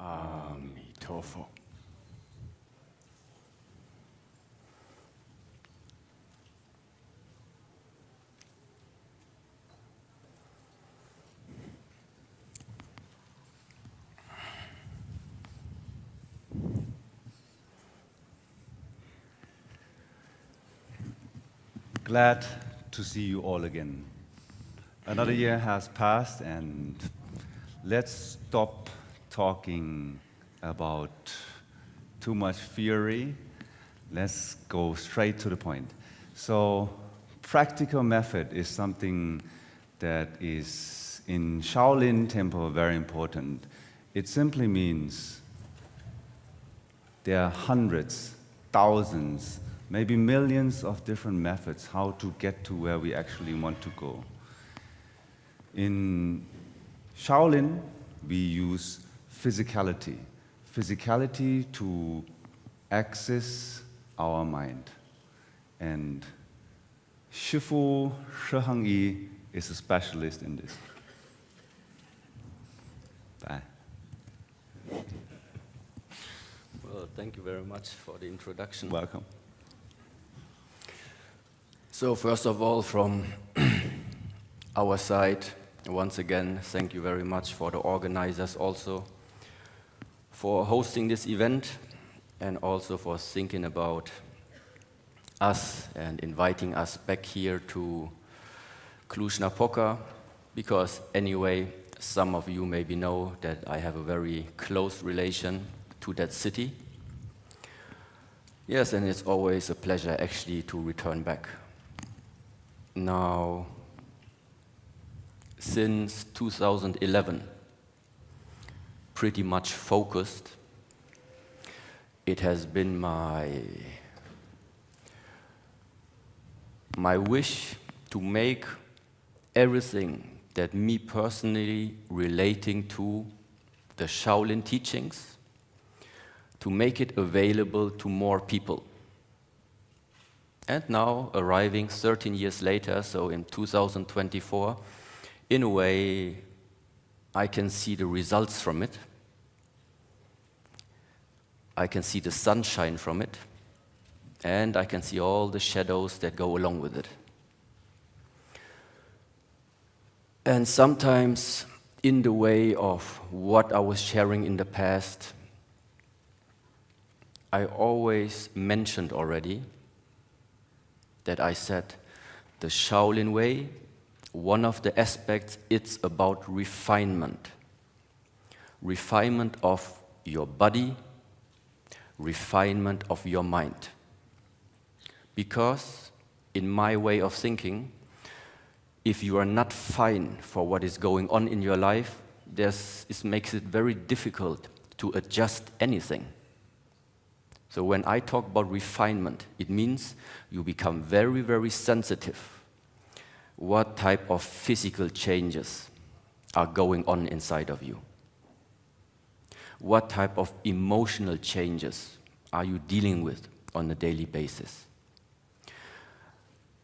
Amitofo. Glad to see you all again. Another year has passed, and let's stop talking about too much theory. Let's go straight to the point. So, practical method is something that is in Shaolin Temple very important. It simply means there are hundreds, thousands, maybe millions of different methods how to get to where we actually want to go. In Shaolin, we use physicality to access our mind. And Shifu Shi Heng Yi is a specialist in this. Bye. Well, thank you very much for the introduction. Welcome. So first of all, from our side, once again, thank you very much for the organizers also for hosting this event and also for thinking about us and inviting us back here to Cluj-Napoca, because anyway, some of you maybe know that I have a very close relation to that city. Yes, and it's always a pleasure actually to return back. Now, since 2011, pretty much focused, it has been my wish to make everything that me personally relating to the Shaolin teachings, to make it available to more people. And now, arriving 13 years later, so in 2024, in a way, I can see the results from it. I can see the sunshine from it. And I can see all the shadows that go along with it. And sometimes, in the way of what I was sharing in the past, I always mentioned already that I said the Shaolin way, one of the aspects, it's about refinement. Refinement of your body, refinement of your mind. Because, in my way of thinking, if you are not fine for what is going on in your life, it makes it very difficult to adjust anything. So when I talk about refinement, it means you become very, very sensitive. What type of physical changes are going on inside of you? What type of emotional changes are you dealing with on a daily basis?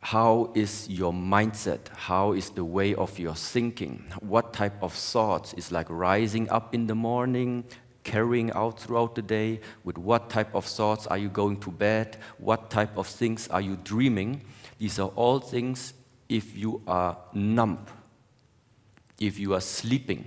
How is your mindset? How is the way of your thinking? What type of thoughts is like rising up in the morning, carrying out throughout the day? With what type of thoughts are you going to bed? What type of things are you dreaming? These are all things, if you are numb, if you are sleeping,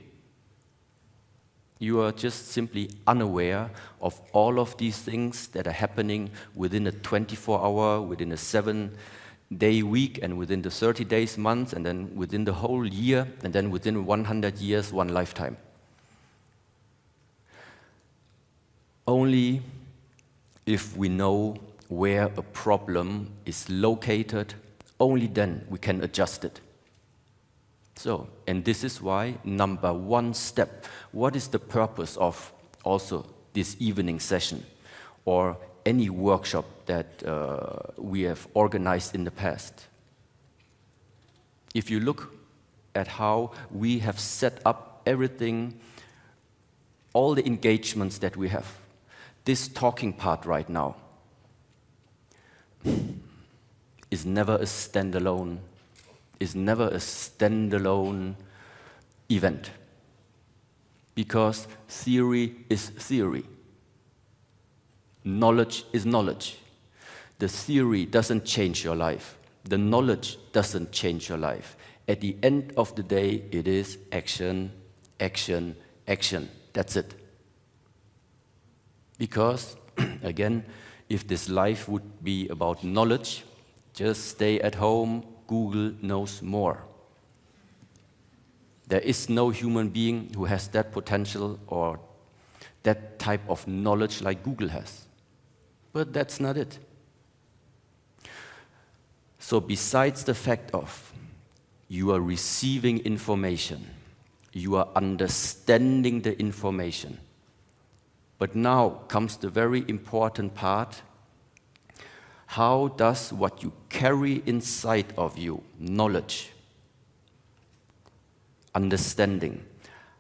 you are just simply unaware of all of these things that are happening within a 24-hour, within a 7-day week, and within the 30 days month, and then within the whole year, and then within 100 years, one lifetime. Only if we know where a problem is located, only then we can adjust it. So, and this is why number one step, what is the purpose of also this evening session or any workshop that we have organized in the past? If you look at how we have set up everything, all the engagements that we have, this talking part right now is never a standalone event. because theory is theory. Knowledge is knowledge. The theory doesn't change your life. The knowledge doesn't change your life. At the end of the day, it is action, action, action. That's it. Because, again, if this life would be about knowledge, just stay at home, Google knows more. There is no human being who has that potential or that type of knowledge like Google has. But that's not it. So besides the fact of you are receiving information, you are understanding the information, but now comes the very important part. How does what you carry inside of you, knowledge, understanding,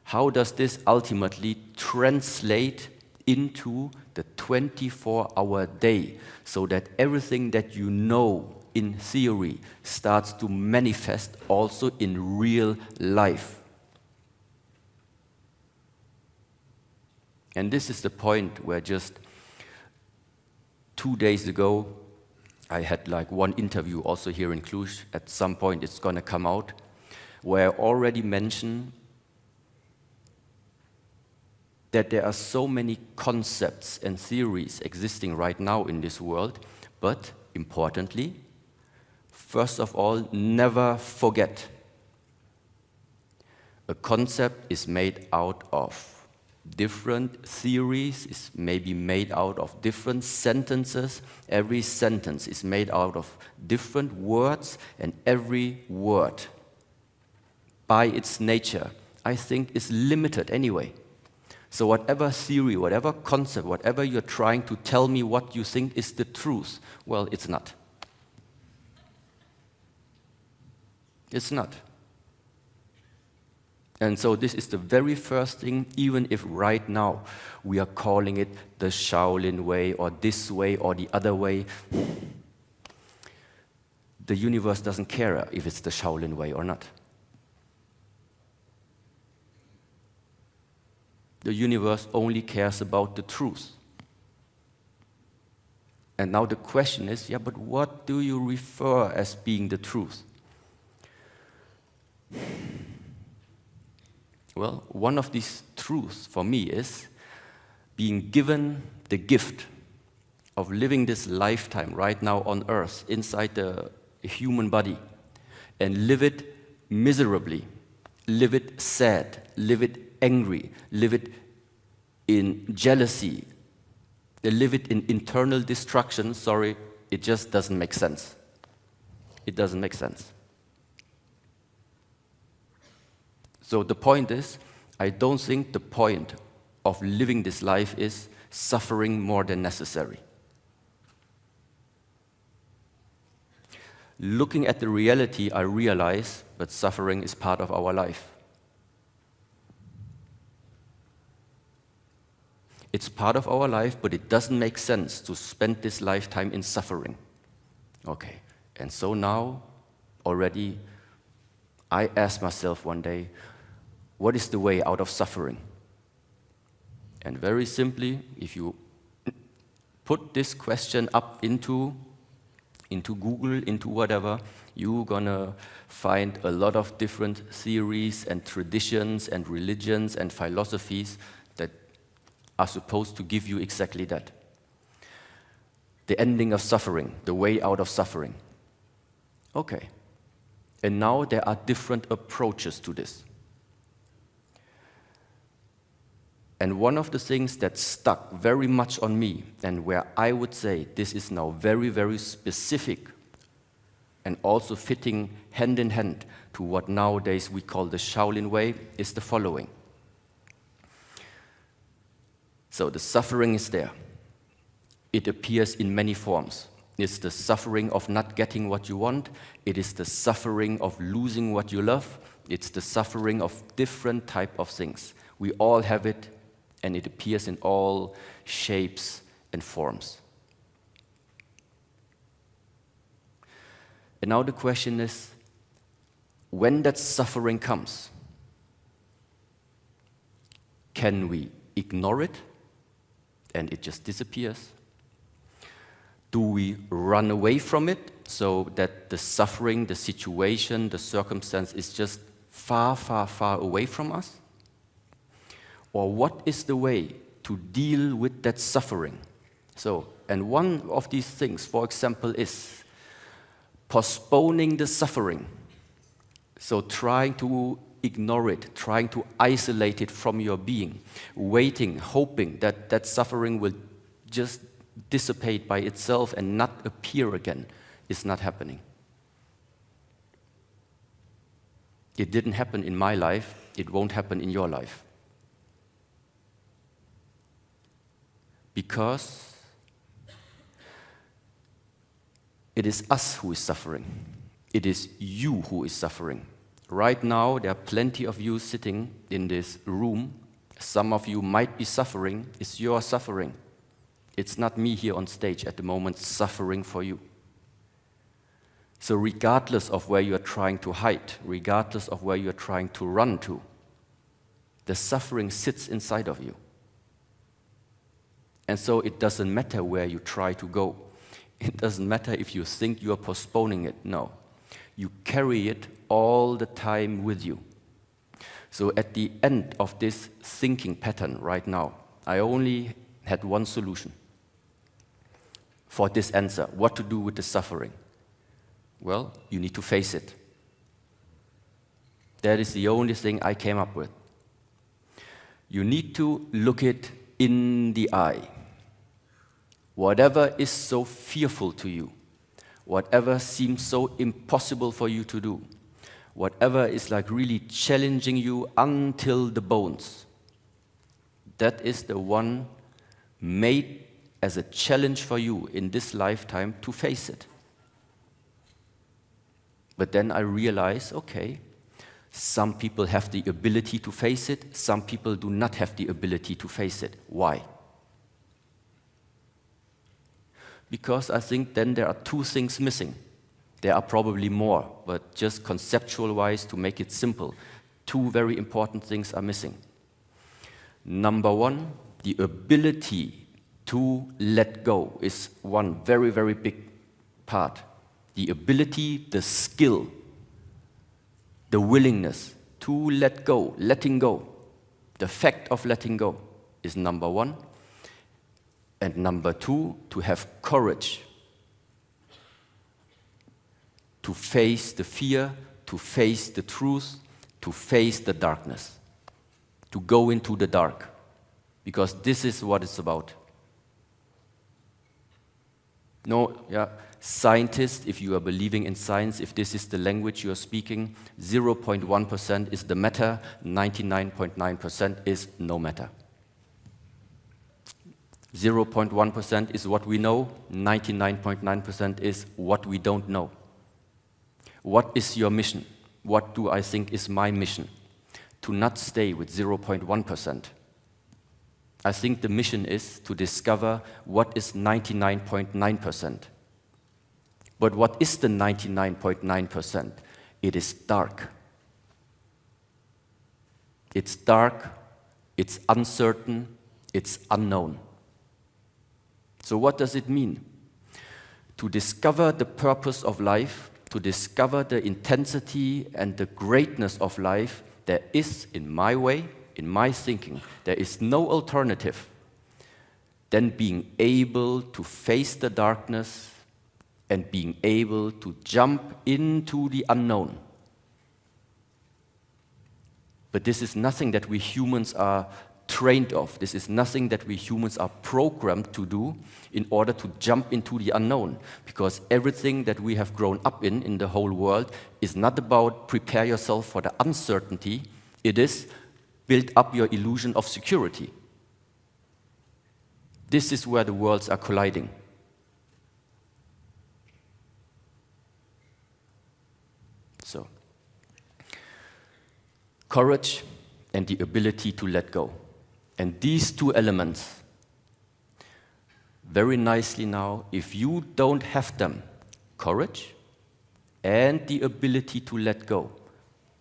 how does this ultimately translate into the 24-hour day so that everything that you know in theory starts to manifest also in real life? And this is the point where just 2 days ago, I had like one interview also here in Cluj. At some point it's going to come out, where I already mentioned that there are so many concepts and theories existing right now in this world, but importantly, first of all, never forget, a concept is made out of different theories, is maybe made out of different sentences. Every sentence is made out of different words, and every word, by its nature, I think is limited anyway. So whatever theory, whatever concept, whatever you're trying to tell me what you think is the truth, well, it's not. It's not. And so this is the very first thing, even if right now we are calling it the Shaolin way or this way or the other way. The universe doesn't care if it's the Shaolin way or not. The universe only cares about the truth. And now the question is, yeah, but what do you refer as being the truth? Well, one of these truths for me is being given the gift of living this lifetime right now on earth, inside the human body, and live it miserably, live it sad, live it angry, live it in jealousy, live it in internal destruction. Sorry, it just doesn't make sense. It doesn't make sense. So the point is, I don't think the point of living this life is suffering more than necessary. Looking at the reality, I realize that suffering is part of our life. It's part of our life, but it doesn't make sense to spend this lifetime in suffering. Okay, and so now, already, I asked myself one day, what is the way out of suffering? And very simply, if you put this question up into Google, into whatever, you're gonna find a lot of different theories and traditions and religions and philosophies that are supposed to give you exactly that. The ending of suffering, the way out of suffering. Okay. And now there are different approaches to this. And one of the things that stuck very much on me, and where I would say this is now very, very specific and also fitting hand in hand to what nowadays we call the Shaolin way, is the following. So the suffering is there. It appears in many forms. It's the suffering of not getting what you want. It is the suffering of losing what you love. It's the suffering of different type of things. We all have it, and it appears in all shapes and forms. And now the question is, when that suffering comes, Can we ignore it and it just disappears? Do we run away from it so that the suffering, the situation, the circumstance is just far, far, far away from us? Or what is the way to deal with that suffering? And one of these things, for example, is postponing the suffering. So trying to ignore it, trying to isolate it from your being, waiting, hoping that that suffering will just dissipate by itself and not appear again, is not happening. It didn't happen in my life, it won't happen in your life. Because it is us who is suffering. It is you who is suffering. Right now, there are plenty of you sitting in this room. Some of you might be suffering. It's your suffering. It's not me here on stage at the moment suffering for you. So regardless of where you are trying to hide, regardless of where you are trying to run to, the suffering sits inside of you. And so it doesn't matter where you try to go. It doesn't matter if you think you are postponing it. No. You carry it all the time with you. So at the end of this thinking pattern right now, I only had one solution for this answer. What to do with the suffering? Well, you need to face it. That is the only thing I came up with. You need to look it in the eye. Whatever is so fearful to you, whatever seems so impossible for you to do, whatever is like really challenging you until the bones, that is the one made as a challenge for you in this lifetime to face it. But then I realize, okay, some people have the ability to face it, some people do not have the ability to face it. Why? Because I think then there are two things missing. There are probably more, but just conceptual-wise, to make it simple, two very important things are missing. Number one, the ability to let go is one very, very big part. The ability, the skill, the willingness to let go, letting go. The fact of letting go is number one. And number two, to have courage to face the fear, to face the truth, to face the darkness, to go into the dark, because this is what it's about. Scientists, if you are believing in science, if this is the language you are speaking, 0.1% is the matter, 99.9% is no matter. 0.1% is what we know, 99.9% is what we don't know. What is your mission? What do I think is my mission? To not stay with 0.1%. I think the mission is to discover what is 99.9%. But what is the 99.9%? It is dark. It's dark, it's uncertain, it's unknown. So what does it mean? To discover the purpose of life, to discover the intensity and the greatness of life, there is, in my way, in my thinking, there is no alternative than being able to face the darkness and being able to jump into the unknown. But this is nothing that we humans are trained of. This is nothing that we humans are programmed to do in order to jump into the unknown. Because everything that we have grown up in the whole world, is not about prepare yourself for the uncertainty. It is build up your illusion of security. This is where the worlds are colliding. So, courage and the ability to let go. And these two elements, very nicely now, if you don't have them, courage and the ability to let go,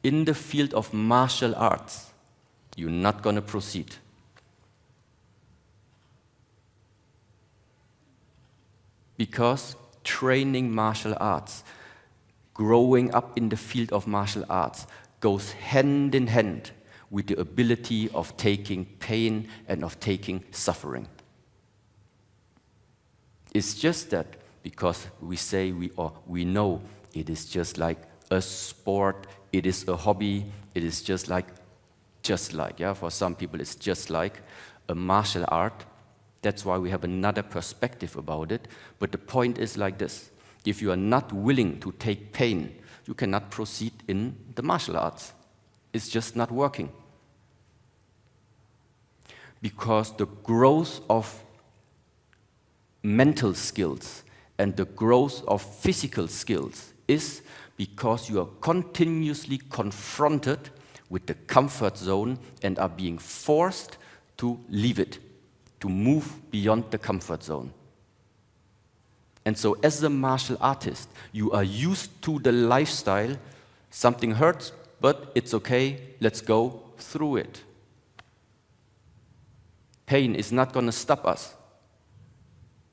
in the field of martial arts, you're not going to proceed. Because training martial arts, growing up in the field of martial arts, goes hand in hand with the ability of taking pain and of taking suffering. It's just that because we say we know it is just like a sport, it is a hobby, it is just like, yeah, for some people it's just like a martial art. That's why we have another perspective about it. But the point is like this: if you are not willing to take pain, you cannot proceed in the martial arts. It's just not working. Because the growth of mental skills and the growth of physical skills is because you are continuously confronted with the comfort zone and are being forced to leave it, to move beyond the comfort zone. And so as a martial artist, you are used to the lifestyle. Something hurts, but it's okay, let's go through it. Pain is not going to stop us.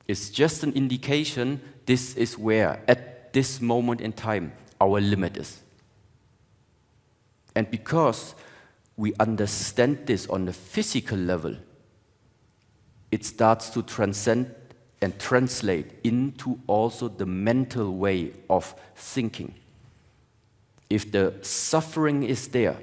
It's just an indication this is where, at this moment in time, our limit is. And because we understand this on the physical level, it starts to transcend and translate into also the mental way of thinking. If the suffering is there,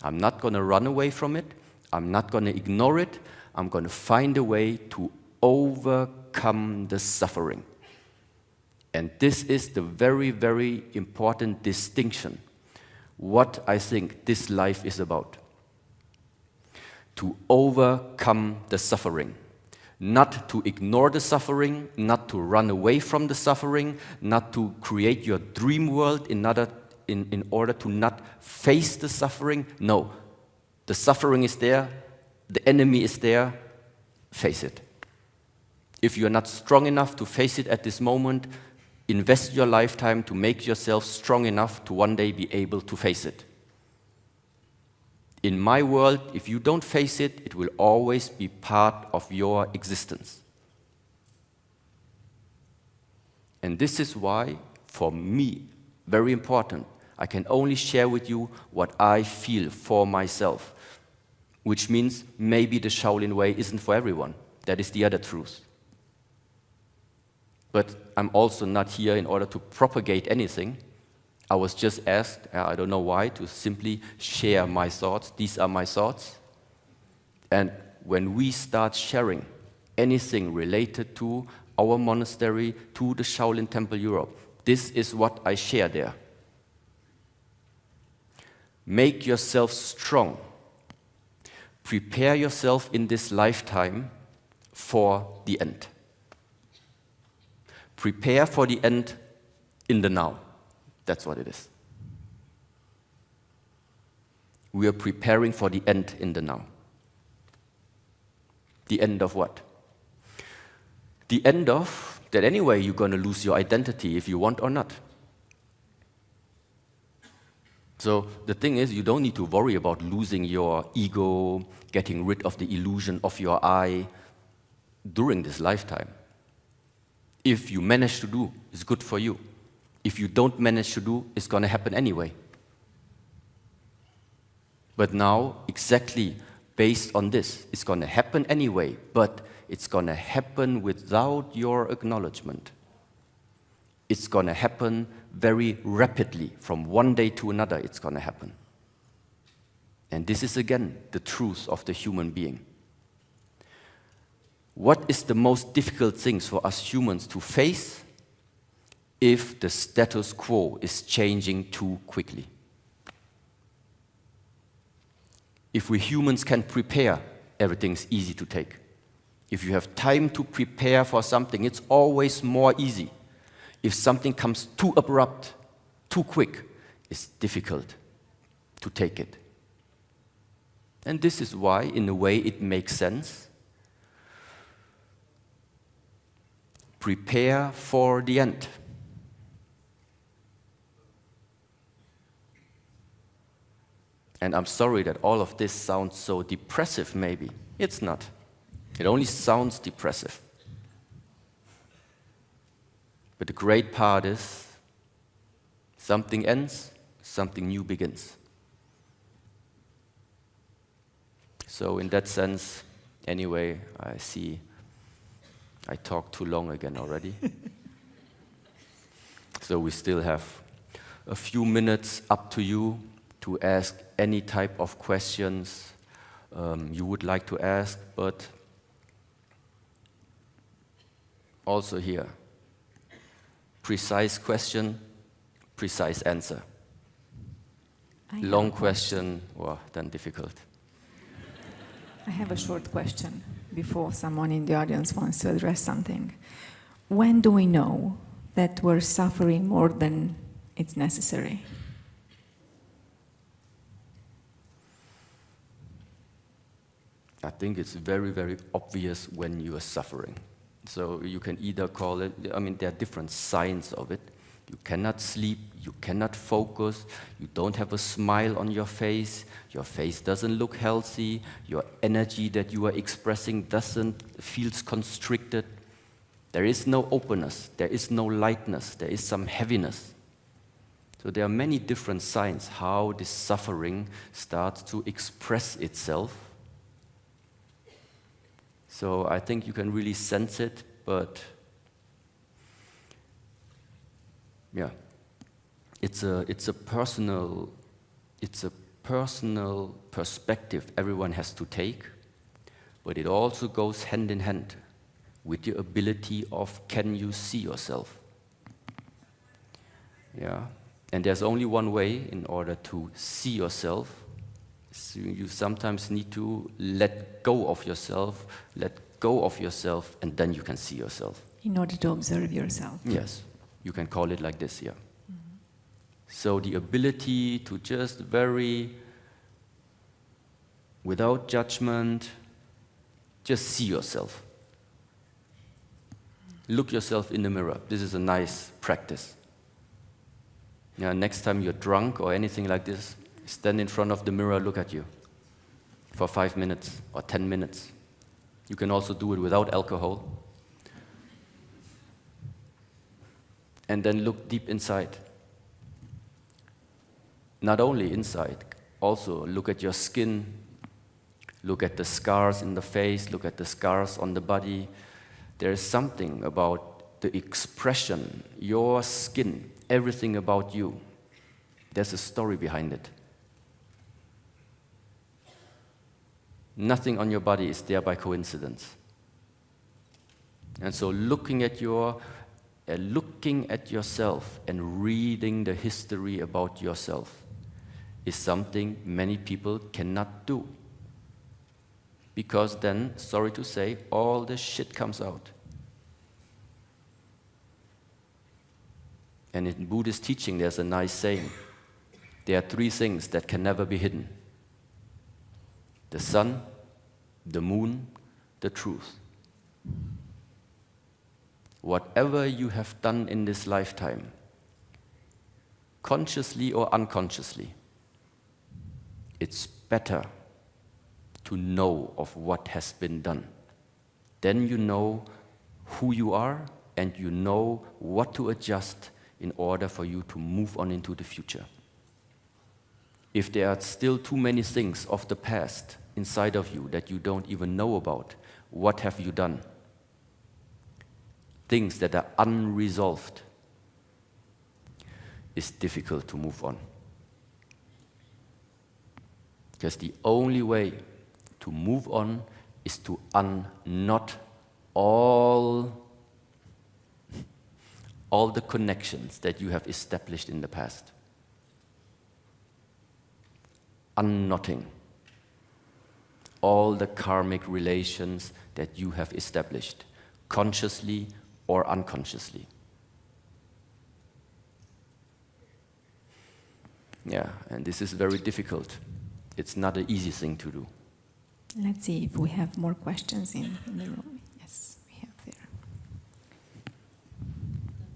I'm not going to run away from it, I'm not going to ignore it, I'm going to find a way to overcome the suffering. And this is the very, very important distinction, what I think this life is about. To overcome the suffering. Not to ignore the suffering, not to run away from the suffering, not to create your dream world in order to not face the suffering. No, the suffering is there, the enemy is there, face it. If you are not strong enough to face it at this moment, invest your lifetime to make yourself strong enough to one day be able to face it. In my world, if you don't face it, it will always be part of your existence. And this is why, for me, very important, I can only share with you what I feel for myself, which means maybe the Shaolin way isn't for everyone. That is the other truth. But I'm also not here in order to propagate anything. I was just asked, I don't know why, to simply share my thoughts. These are my thoughts. And when we start sharing anything related to our monastery, to the Shaolin Temple Europe, this is what I share there. Make yourself strong. Prepare yourself in this lifetime for the end. Prepare for the end in the now. That's what it is. We are preparing for the end in the now. The end of what? The end of that anyway you're going to lose your identity if you want or not. So the thing is, you don't need to worry about losing your ego, getting rid of the illusion of your I during this lifetime. If you manage to do, it's good for you. If you don't manage to do, it's going to happen anyway. But now, exactly based on this, it's going to happen anyway, but it's going to happen without your acknowledgement. It's going to happen very rapidly. From one day to another, it's going to happen. And this is again the truth of the human being. What is the most difficult things for us humans to face if the status quo is changing too quickly? If we humans can prepare, everything's easy to take. If you have time to prepare for something, it's always more easy. If something comes too abrupt, too quick, it's difficult to take it. And this is why, in a way, it makes sense. Prepare for the end. And I'm sorry that all of this sounds so depressive, maybe. It's not. It only sounds depressive. But the great part is something ends, something new begins. So in that sense, anyway, I see I talked too long again already. So we still have a few minutes up to you to ask any type of questions you would like to ask, but also here, precise question, precise answer. Long question, well, then difficult. I have a short question before someone in the audience wants to address something. When do we know that we're suffering more than it's necessary? I think it's very, very obvious when you are suffering. So you can either call it, I mean, there are different signs of it. You cannot sleep, you cannot focus, you don't have a smile on your face doesn't look healthy, your energy that you are expressing feels constricted. There is no openness, there is no lightness, there is some heaviness. So there are many different signs how this suffering starts to express itself. So I think you can really sense it, but yeah, it's a personal perspective everyone has to take, but it also goes hand in hand with your ability of can you see yourself? Yeah, and there's only one way in order to see yourself. So you sometimes need to let go of yourself, and then you can see yourself. In order to observe yourself. Yes, you can call it like this here. Mm-hmm. So the ability to just without judgment, just see yourself. Look yourself in the mirror. This is a nice practice. Yeah, next time you're drunk or anything like this, stand in front of the mirror, look at you for 5 minutes or 10 minutes. You can also do it without alcohol. And then look deep inside. Not only inside, also look at your skin, look at the scars in the face, look at the scars on the body. There is something about the expression, your skin, everything about you. There's a story behind it. Nothing on your body is there by coincidence. And so looking at yourself and reading the history about yourself is something many people cannot do. Because then, sorry to say, all the shit comes out. And in Buddhist teaching, there's a nice saying. There are 3 things that can never be hidden: the sun, the moon, the truth. Whatever you have done in this lifetime, consciously or unconsciously, it's better to know of what has been done. Then you know who you are and you know what to adjust in order for you to move on into the future. If there are still too many things of the past inside of you that you don't even know about, what have you done? Things that are unresolved, it's difficult to move on. Because the only way to move on is to unknot all the connections that you have established in the past. Unknotting all the karmic relations that you have established, consciously or unconsciously. Yeah, and this is very difficult. It's not an easy thing to do. Let's see if we have more questions in the room. Yes, we have there.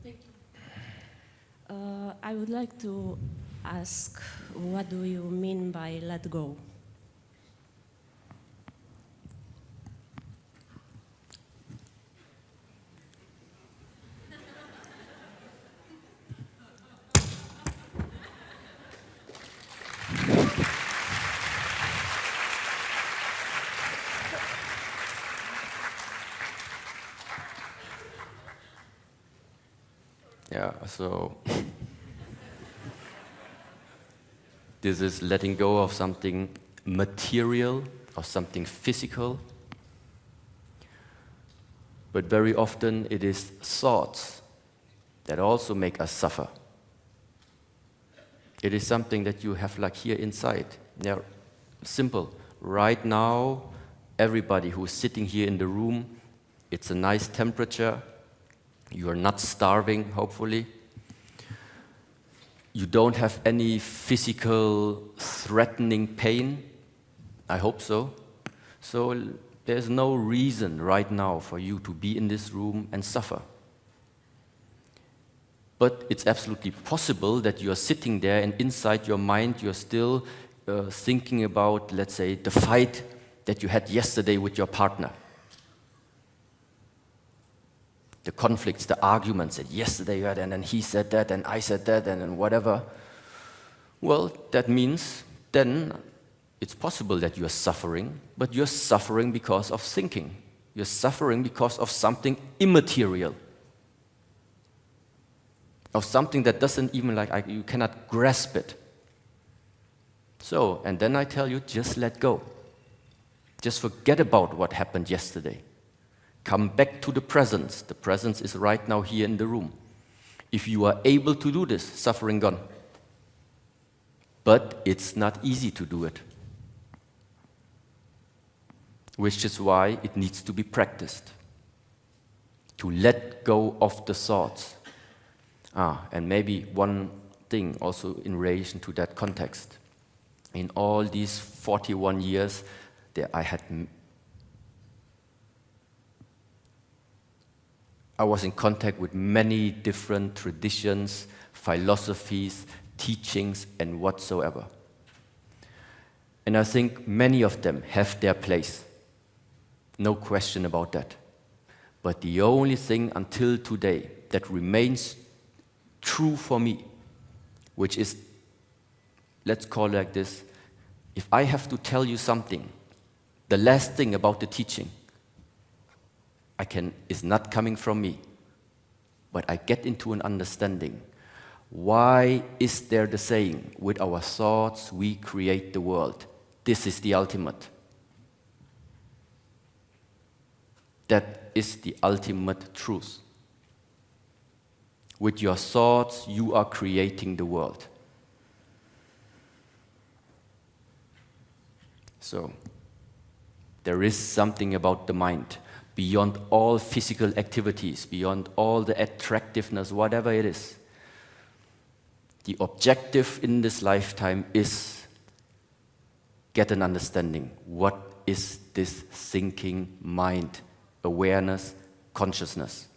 Thank you. I would like to ask, what do you mean by let go? Yeah, so this is letting go of something material or something physical. But very often it is thoughts that also make us suffer. It is something that you have like here inside. They're simple. Right now, everybody who is sitting here in the room, it's a nice temperature. You are not starving, hopefully. You don't have any physical threatening pain. I hope so. So there's no reason right now for you to be in this room and suffer. But it's absolutely possible that you're sitting there and inside your mind you're still thinking about, let's say, the fight that you had yesterday with your partner. The conflicts, the arguments that yesterday you had, and then he said that, and I said that, and then whatever. Well, that means then it's possible that you're suffering, but you're suffering because of thinking. You're suffering because of something immaterial. Of something that doesn't even you cannot grasp it. So, and then I tell you, just let go. Just forget about what happened yesterday. Come back to the presence. The presence is right now here in the room. If you are able to do this, suffering gone. But it's not easy to do it. Which is why it needs to be practiced. To let go of the thoughts. And maybe one thing also in relation to that context. In all these 41 years, I was in contact with many different traditions, philosophies, teachings, and whatsoever. And I think many of them have their place. No question about that. But the only thing until today that remains true for me, which is, let's call it like this, if I have to tell you something, the last thing about the teaching, is not coming from me, but I get into an understanding. Why is there the saying, with our thoughts we create the world? This is the ultimate. That is the ultimate truth. With your thoughts, you are creating the world. So, there is something about the mind, beyond all physical activities, beyond all the attractiveness, whatever it is. The objective in this lifetime is get an understanding. What is this thinking mind, awareness, consciousness?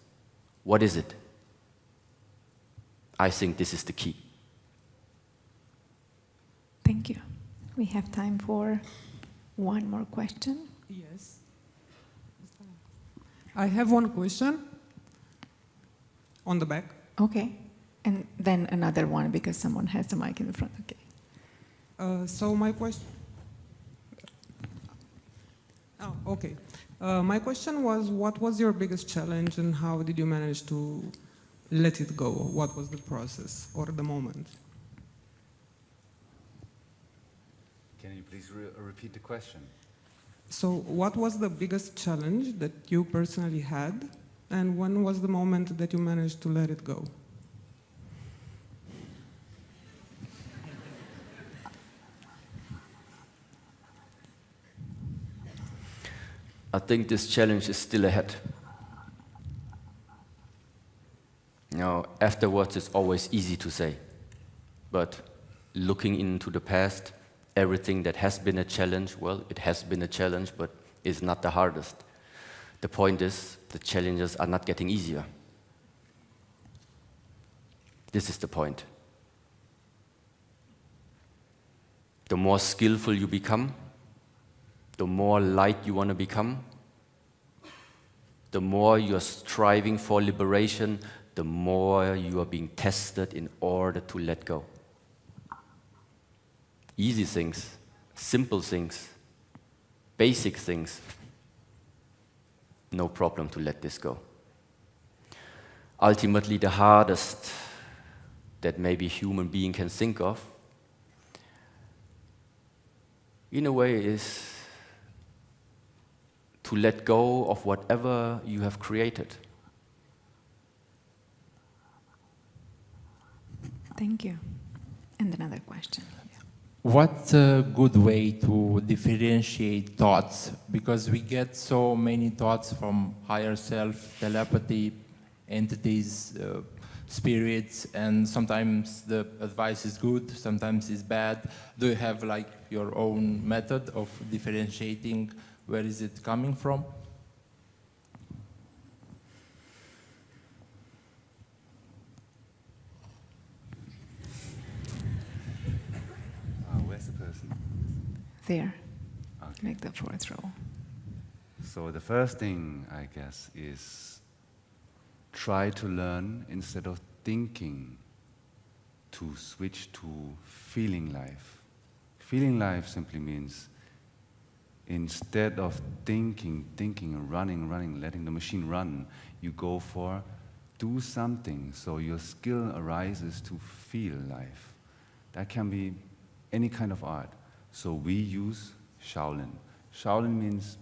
What is it? I think this is the key. Thank you. We have time for one more question. Yes. I have one question on the back. Okay. And then another one because someone has the mic in the front. Okay. So my question... Oh, okay. My question was, what was your biggest challenge and how did you manage to let it go? What was the process or the moment? Can you please repeat the question? So what was the biggest challenge that you personally had, and when was the moment that you managed to let it go? I think this challenge is still ahead. Afterwards it's always easy to say, but looking into the past, everything that has been a challenge, well, it has been a challenge, but it's not the hardest. The point is, the challenges are not getting easier. This is the point. The more skillful you become, the more light you want to become, the more you're striving for liberation, the more you are being tested in order to let go. Easy things, simple things, basic things, no problem to let this go. ultimately the hardest that maybe a human being can think of, in a way is to let go of whatever you have created. Thank you. And another question. What's a good way to differentiate thoughts? Because we get so many thoughts from higher self, telepathy, entities, spirits, and sometimes the advice is good, sometimes it's bad. Do you have like your own method of differentiating where is it coming from? Where's the person? There. Okay. Like the fourth row. So the first thing, I guess, is try to learn instead of thinking to switch to feeling life. Feeling life simply means instead of thinking, and running, letting the machine run, you go for do something so your skill arises to feel life. That can be any kind of art. So we use Shaolin. Shaolin means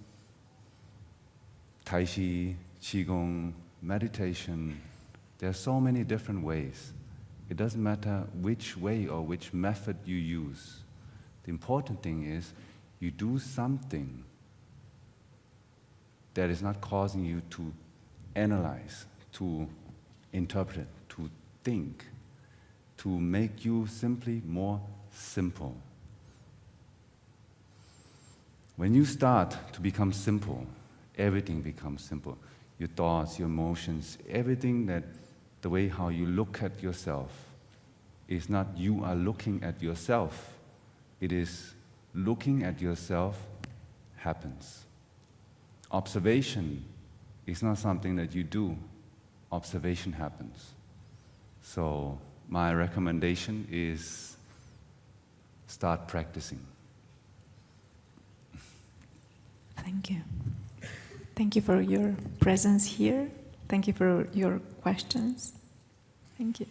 Tai Chi, Qi Gong, meditation. There are so many different ways. It doesn't matter which way or which method you use. The important thing is you do something that is not causing you to analyze, to interpret, to think, to make you simply more simple. When you start to become simple, everything becomes simple. Your thoughts, your emotions, everything that the way how you look at yourself is not you are looking at yourself. It is looking at yourself happens. Observation is not something that you do. Observation happens. So my recommendation is start practicing. Thank you. Thank you for your presence here. Thank you for your questions. Thank you.